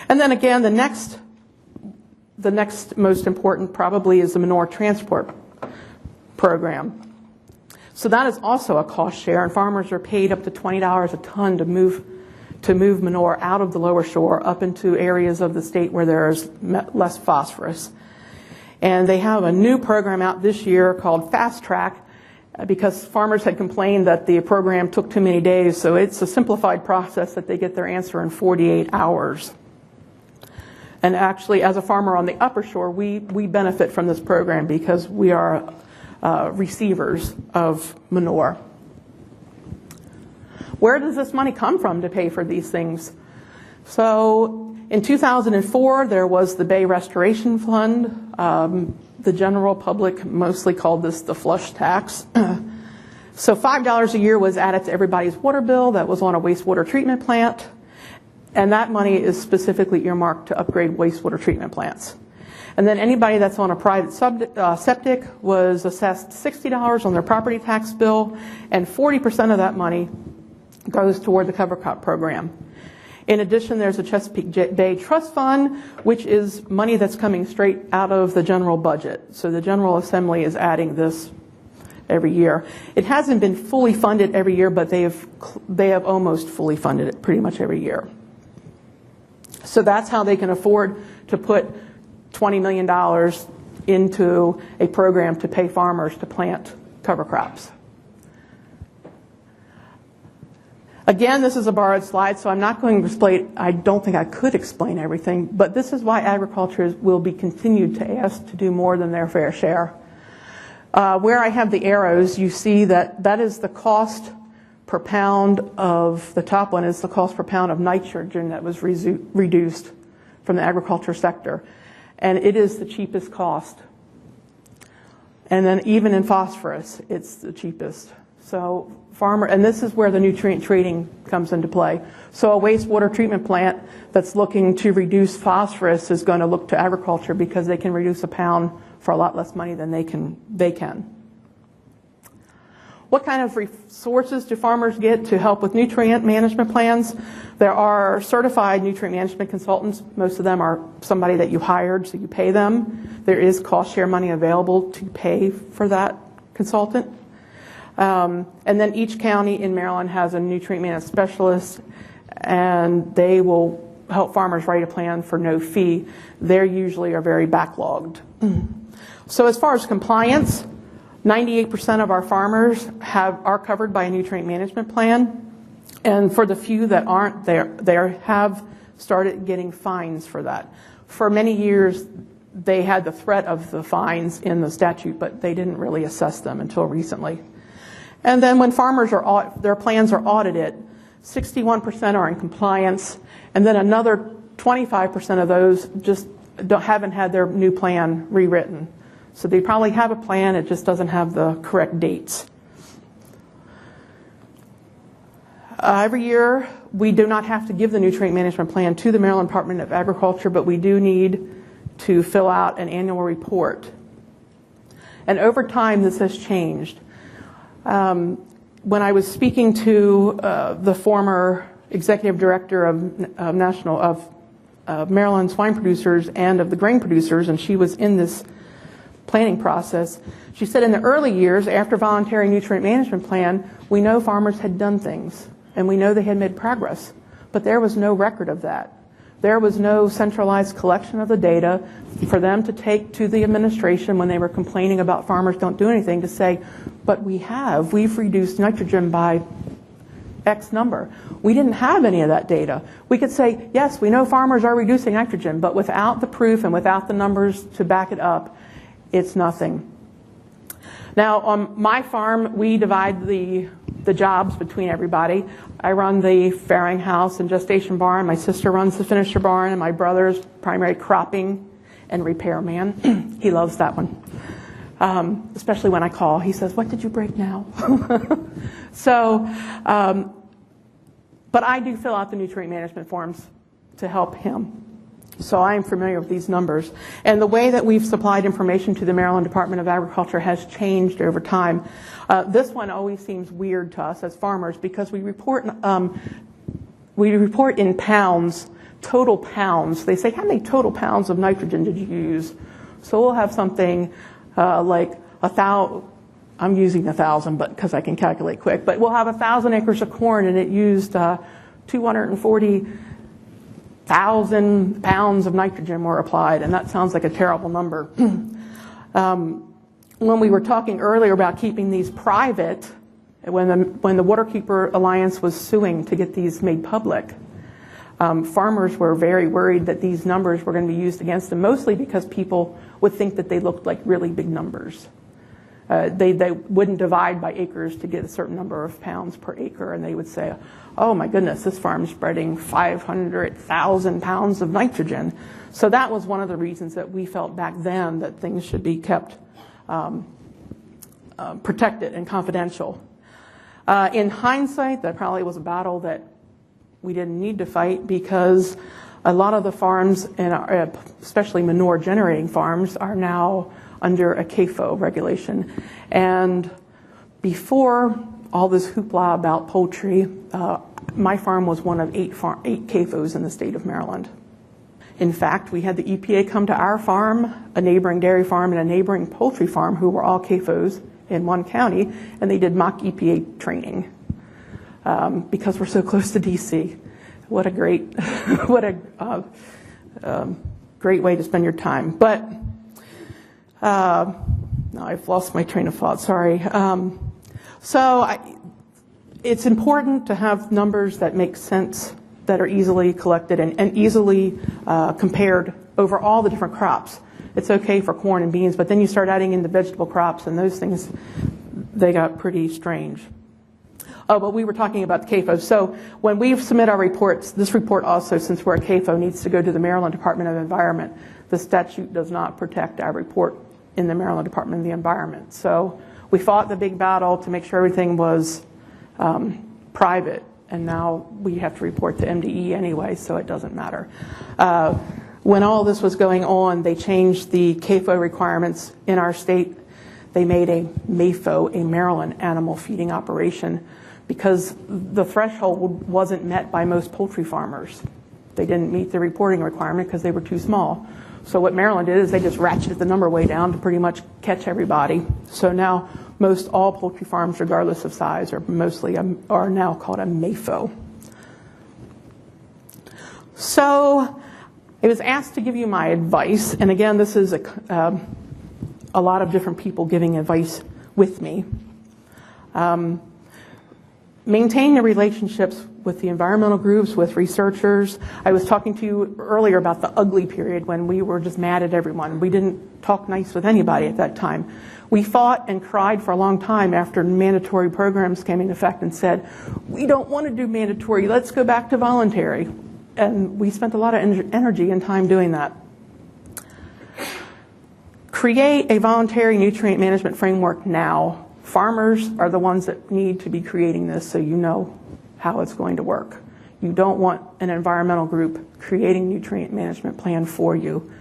then again, the next most important probably is the manure transport program. So that is also a cost share, and farmers are paid up to $20 a ton to move manure out of the lower shore up into areas of the state where there is less phosphorus. And they have a new program out this year called Fast Track, because farmers had complained that the program took too many days, so it's a simplified process that they get their answer in 48 hours. And actually, as a farmer on the upper shore, we benefit from this program because we are receivers of manure. Where does this money come from to pay for these things? So in 2004, there was the Bay Restoration Fund. The general public mostly called this the flush tax. So $5 a year was added to everybody's water bill that was on a wastewater treatment plant. And that money is specifically earmarked to upgrade wastewater treatment plants. And then anybody that's on a private septic was assessed $60 on their property tax bill, and 40% of that money goes toward the cover crop program. In addition, there's a Chesapeake Bay Trust Fund, which is money that's coming straight out of the general budget. So the General Assembly is adding this every year. It hasn't been fully funded every year, but they have almost fully funded it pretty much every year. So that's how they can afford to put $20 million into a program to pay farmers to plant cover crops. Again, this is a borrowed slide, so I'm not going to explain, I don't think I could explain everything, but this is why agriculture will be continued to ask to do more than their fair share. Where I have the arrows, you see that is the cost per pound of, the top one is the cost per pound of nitrogen that was reduced from the agriculture sector. And it is the cheapest cost. And then even in phosphorus, it's the cheapest. So and this is where the nutrient trading comes into play. So a wastewater treatment plant that's looking to reduce phosphorus is going to look to agriculture because they can reduce a pound for a lot less money than they can. What kind of resources do farmers get to help with nutrient management plans? There are certified nutrient management consultants. Most of them are somebody that you hired, so you pay them. There is cost share money available to pay for that consultant. And then each county in Maryland has a nutrient management specialist, and they will help farmers write a plan for no fee. They usually are very backlogged. So as far as compliance, 98% of our farmers are covered by a nutrient management plan. And for the few that aren't, they have started getting fines for that. For many years, they had the threat of the fines in the statute, but they didn't really assess them until recently. And then when farmers their plans are audited, 61% are in compliance, and then another 25% of those just haven't had their new plan rewritten. So they probably have a plan, it just doesn't have the correct dates. Every year, we do not have to give the nutrient management plan to the Maryland Department of Agriculture, but we do need to fill out an annual report. And over time, this has changed. When I was speaking to the former executive director of Maryland swine producers and of the grain producers, and she was in this planning process, she said in the early years after voluntary nutrient management plan, we know farmers had done things and we know they had made progress, but there was no record of that. There was no centralized collection of the data for them to take to the administration when they were complaining about farmers don't do anything to say, but we've reduced nitrogen by X number. We didn't have any of that data. We could say, yes, we know farmers are reducing nitrogen, but without the proof and without the numbers to back it up, it's nothing. Now, on my farm, we divide the jobs between everybody. I run the farrowing house and gestation barn. My sister runs the finisher barn, and my brother's primary cropping and repairman. He loves that one, especially when I call. He says, "What did you break now?" So, but I do fill out the nutrient management forms to help him. So I am familiar with these numbers. And the way that we've supplied information to the Maryland Department of Agriculture has changed over time. This one always seems weird to us as farmers because we report in pounds, total pounds. They say, how many total pounds of nitrogen did you use? So we'll have something like 1,000, I'm using 1,000 but because I can calculate quick, but we'll have 1,000 acres of corn and it used 240,000 pounds of nitrogen were applied, and that sounds like a terrible number. When we were talking earlier about keeping these private, when the Waterkeeper Alliance was suing to get these made public, farmers were very worried that these numbers were going to be used against them, mostly because people would think that they looked like really big numbers. They wouldn't divide by acres to get a certain number of pounds per acre, and they would say, oh my goodness, this farm's spreading 500,000 pounds of nitrogen. So that was one of the reasons that we felt back then that things should be kept protected and confidential. In hindsight, that probably was a battle that we didn't need to fight because a lot of the farms, especially manure generating farms, are now under a CAFO regulation. And before all this hoopla about poultry, my farm was one of 8 CAFOs in the state of Maryland. In fact, we had the EPA come to our farm, a neighboring dairy farm, and a neighboring poultry farm who were all CAFOs in one county, and they did mock EPA training because we're so close to DC. What a great, great way to spend your time. But now I've lost my train of thought. Sorry. It's important to have numbers that make sense, that are easily collected and easily compared over all the different crops. It's okay for corn and beans, but then you start adding in the vegetable crops, and those things, they got pretty strange. Oh, but we were talking about the CAFO. So when we submit our reports, this report also, since we're a CAFO, needs to go to the Maryland Department of Environment. The statute does not protect our report in the Maryland Department of the Environment. So we fought the big battle to make sure everything was private, and now we have to report to MDE anyway, so it doesn't matter. When all this was going on, they changed the CAFO requirements in our state. They made a MAFO, a Maryland Animal Feeding Operation, because the threshold wasn't met by most poultry farmers. They didn't meet the reporting requirement because they were too small. So what Maryland did is they just ratcheted the number way down to pretty much catch everybody. So now most all poultry farms, regardless of size, are now called a MAFO. So I was asked to give you my advice, and again, this is a lot of different people giving advice with me. Maintain the relationships with the environmental groups, with researchers. I was talking to you earlier about the ugly period when we were just mad at everyone. We didn't talk nice with anybody at that time. We fought and cried for a long time after mandatory programs came into effect and said, we don't want to do mandatory, let's go back to voluntary. And we spent a lot of energy and time doing that. Create a voluntary nutrient management framework now. Farmers are the ones that need to be creating this, so you know how it's going to work. You don't want an environmental group creating nutrient management plan for you.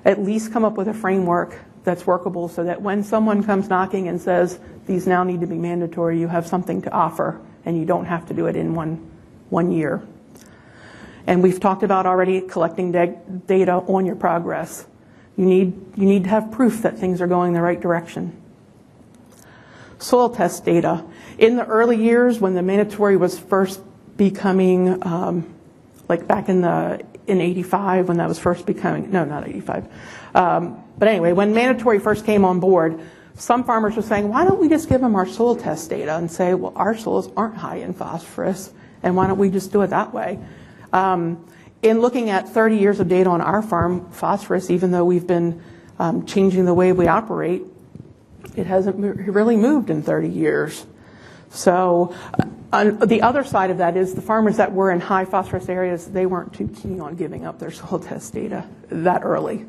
At least come up with a framework that's workable so that when someone comes knocking and says these now need to be mandatory, you have something to offer and you don't have to do it in one year. And we've talked about already collecting data on your progress. You need to have proof that things are going in the right direction. Soil test data. In the early years when the mandatory was first becoming, like back in 85 when that was first becoming, no, not 85. But anyway, when mandatory first came on board, some farmers were saying, why don't we just give them our soil test data and say, well, our soils aren't high in phosphorus, and why don't we just do it that way? In looking at 30 years of data on our farm, phosphorus, even though we've been changing the way we operate, it hasn't really moved in 30 years. So the other side of that is the farmers that were in high phosphorus areas, they weren't too keen on giving up their soil test data that early.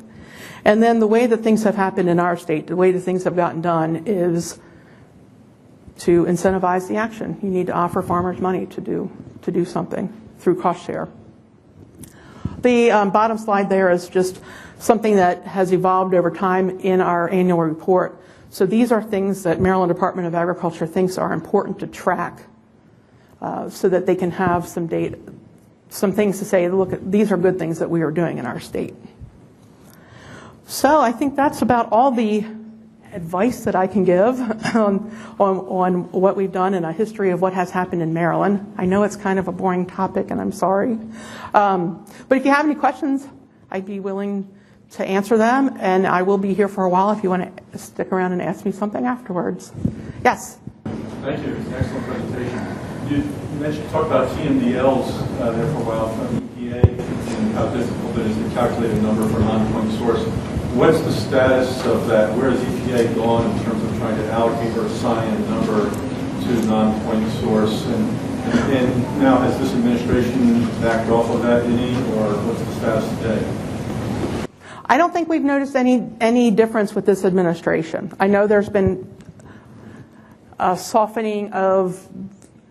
And then the way that things have happened in our state, the way that things have gotten done is to incentivize the action. You need to offer farmers money to do something through cost share. The bottom slide there is just something that has evolved over time in our annual report. So these are things that Maryland Department of Agriculture thinks are important to track so that they can have some data, some things to say, look, these are good things that we are doing in our state. So I think that's about all the advice that I can give on what we've done and a history of what has happened in Maryland. I know it's kind of a boring topic, and I'm sorry. But if you have any questions, I'd be willing to answer them, and I will be here for a while if you want to stick around and ask me something afterwards. Yes? Thank you. It's an excellent presentation. You talked about TMDLs there for a while from EPA and how difficult it is to calculate a number for a non-point source. What's the status of that? Where has EPA gone in terms of trying to allocate or assign a number to non-point source? And now has this administration backed off of that any, or what's the status today? I don't think we've noticed any difference with this administration. I know there's been a softening of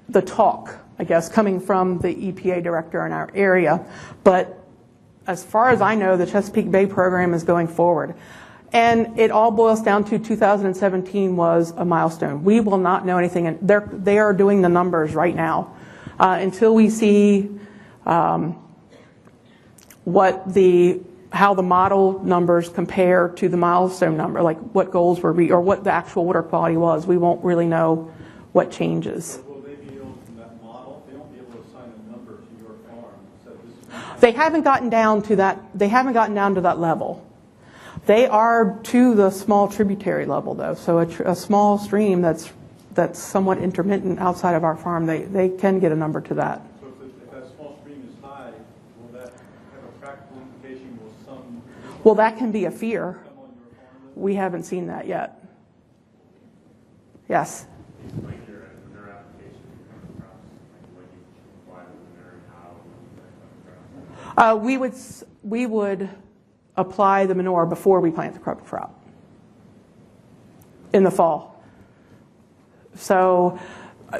the talk I guess, coming from the EPA director in our area. But as far as I know, the Chesapeake Bay program is going forward. And it all boils down to 2017 was a milestone. We will not know anything. And they are doing the numbers right now. Until we see how the model numbers compare to the milestone number, like what goals were or what the actual water quality was, we won't really know what changes. Will they be able, from that model, they won't be able to assign a number to your farm? So they haven't gotten down to that. They haven't gotten down to that level. They are to the small tributary level, though. So a small stream that's somewhat intermittent outside of our farm, they can get a number to that. So if that small stream is high, will that have a practical implication? Will some Well, that can be a fear. come on your farm? We haven't seen that yet. Yes. Like your application for crops, like what you apply the manure and how you plant crops? We would apply the manure before we plant the cover crop in the fall. So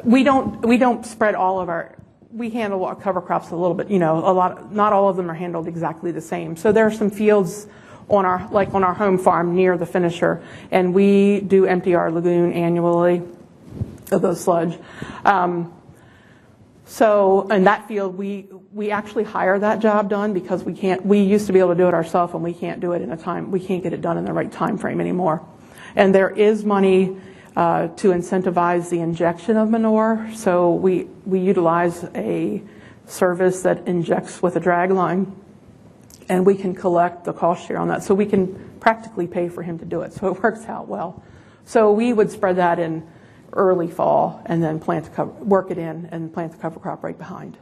we don't spread all of our. We handle our cover crops a little bit. Not all of them are handled exactly the same. So there are some fields on our home farm near the finisher, and we do empty our lagoon annually of the sludge. So in that field, we actually hire that job done because we used to be able to do it ourselves, and we can't do it we can't get it done in the right time frame anymore. And there is money to incentivize the injection of manure. So we utilize a service that injects with a drag line, and we can collect the cost share on that. So we can practically pay for him to do it. So it works out well. So we would spread that in early fall and then work it in and plant the cover crop right behind. Do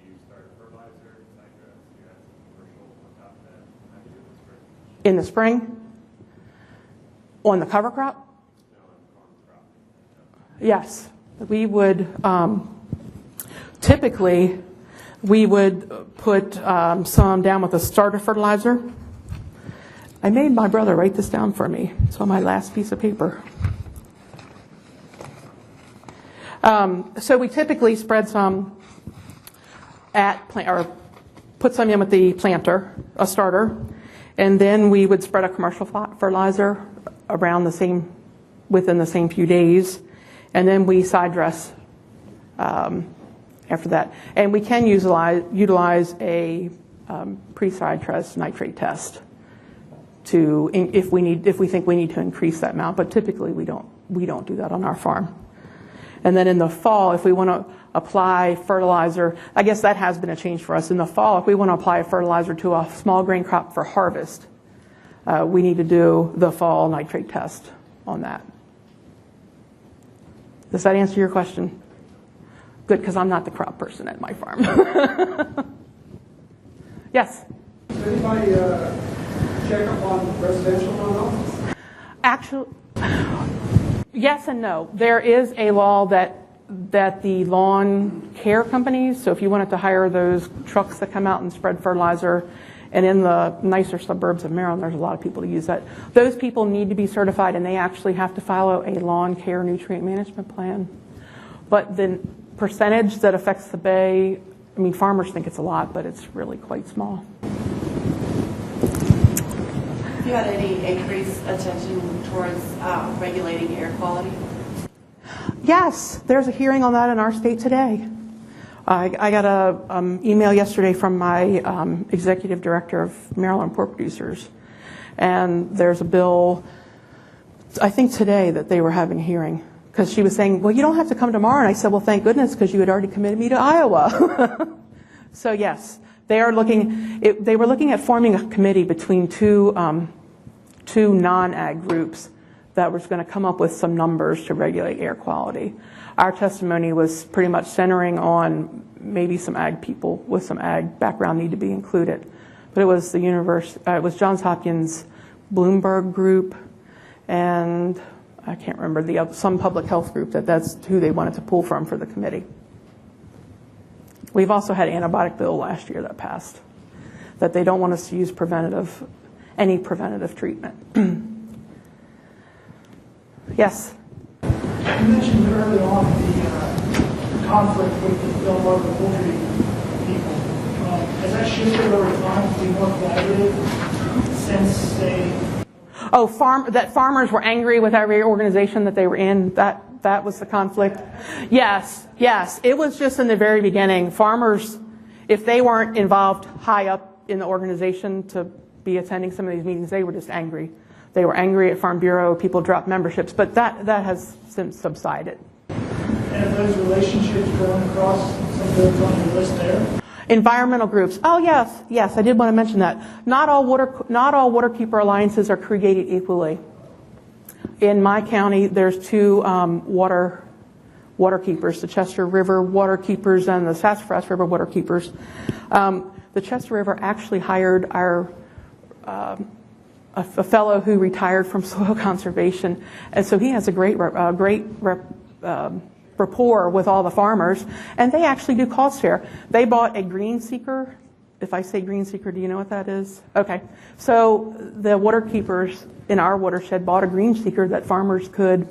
you start fertilizer, nitrate, you have commercial on top of that? How do you do this first? In the spring? On the cover crop? No, on corn crop. Yes. We would, typically, we would put some down with a starter fertilizer. I made my brother write this down for me. It's on my last piece of paper. So we typically spread some or put some in with the planter, a starter, and then we would spread a commercial fertilizer around within the same few days, and then we side dress after that. And we can utilize a pre-side dress nitrate test if we think we need to increase that amount, but typically we don't do that on our farm. And then in the fall, if we want to apply fertilizer, I guess that has been a change for us. In the fall, if we want to apply fertilizer to a small grain crop for harvest, we need to do the fall nitrate test on that. Does that answer your question? Good, because I'm not the crop person at my farm. Yes? Does anybody check up on residential runoff? Actually, yes and no. There is a law that the lawn care companies, so if you wanted to hire those trucks that come out and spread fertilizer, and in the nicer suburbs of Maryland, there's a lot of people to use that. Those people need to be certified, and they actually have to follow a lawn care nutrient management plan. But the percentage that affects the bay, I mean, farmers think it's a lot, but it's really quite small. Have you had any increased attention towards regulating air quality? Yes, there's a hearing on that in our state today. I got an email yesterday from my executive director of Maryland Pork Producers, and there's a bill, I think today, that they were having a hearing, because she was saying, well, you don't have to come tomorrow. And I said, well, thank goodness, because you had already committed me to Iowa. So yes, they were looking at forming a committee between two non-ag groups that was going to come up with some numbers to regulate air quality. Our testimony was pretty much centering on maybe some ag people with some ag background need to be included. But it was it was Johns Hopkins Bloomberg group, and I can't remember some public health group that's who they wanted to pull from for the committee. We've also had Antibiotic Bill last year that passed, that they don't want us to use any preventative treatment. Yes? You mentioned early on the conflict with the Delmarva poultry people. Has that shifted over time to be more collaborative since they? Oh, that farmers were angry with every organization that they were in. That was the conflict. Yes. It was just in the very beginning. Farmers, if they weren't involved high up in the organization to be attending some of these meetings, they were just angry. They were angry at Farm Bureau. People dropped memberships, but that has since subsided. And if those relationships going across some of those on the list there? Environmental groups. Oh yes, I did want to mention that. Not all waterkeeper alliances are created equally. In my county, there's two waterkeepers, the Chester River Waterkeepers and the Sassafras River Waterkeepers. The Chester River actually hired a fellow who retired from soil conservation, and so he has a great rapport with all the farmers, and they actually do cost share. They bought a green seeker. If I say green seeker, do you know what that is? Okay. So the waterkeepers in our watershed bought a green seeker that farmers could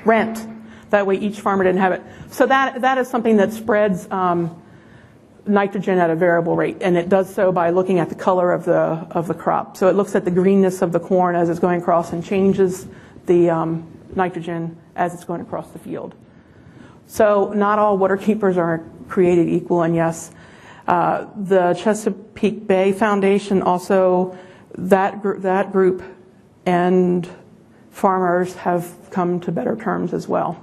rent. That way each farmer didn't have it. So that is something that spreads nitrogen at a variable rate, and it does so by looking at the color of the crop. So it looks at the greenness of the corn as it's going across and changes the nitrogen as it's going across the field. So not all waterkeepers are created equal, and yes, the Chesapeake Bay Foundation also, that group and farmers have come to better terms as well.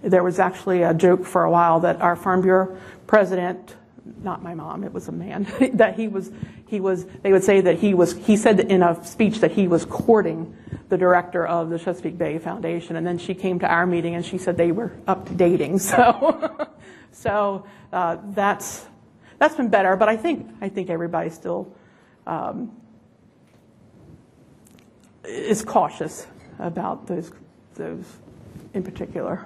There was actually a joke for a while that our Farm Bureau president, not my mom, it was a man, that they would say that he said in a speech that he was courting the director of the Chesapeake Bay Foundation, and then she came to our meeting and she said they were up to dating. So, that's been better, but I think everybody still is cautious about those in particular.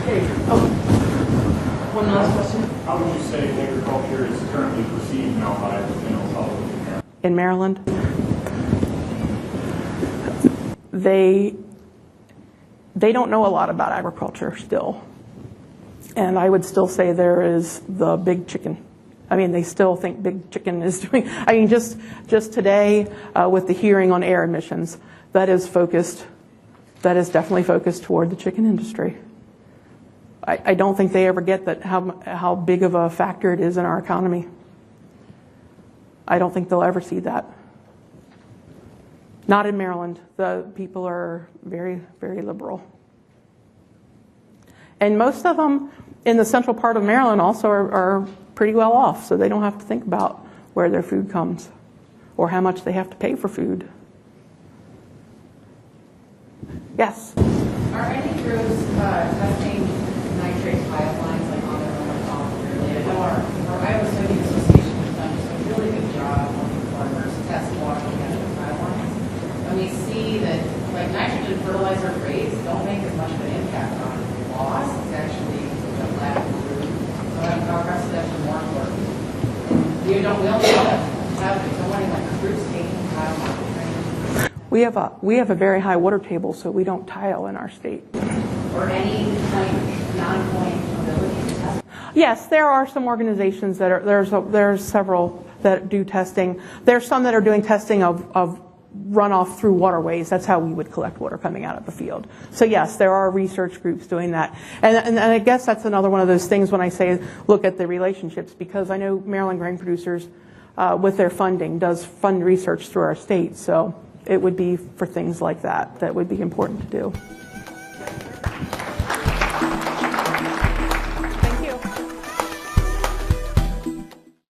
Okay. One last question. How would you say agriculture is currently perceived now by the general public? In Maryland, they don't know a lot about agriculture still. And I would still say there is the big chicken. I mean, they still think big chicken is doing, I mean, just today with the hearing on air emissions, that is definitely focused toward the chicken industry. I don't think they ever get that how big of a factor it is in our economy. I don't think they'll ever see that. Not in Maryland. The people are very, very liberal. And most of them in the central part of Maryland also are pretty well off, so they don't have to think about where their food comes or how much they have to pay for food. Yes? Are any groups testing nitrate pipelines like on their own responsibility? I know our Iowa Soybean Association has done just a really good job helping farmers test water management pipelines. And we see that like nitrogen fertilizer rates don't make as much of an impact on loss. It's actually lack of food. So our residential more important. We only have someone like groups taking pipelines. We have a very high water table, so we don't tile in our state. Or any non-point ability to test? Yes, there are some organizations that there's several that do testing. There's some that are doing testing of runoff through waterways. That's how we would collect water coming out of the field. So yes, there are research groups doing that. And I guess that's another one of those things when I say look at the relationships, because I know Maryland Grain Producers with their funding does fund research through our state. So it would be for things like that would be important to do.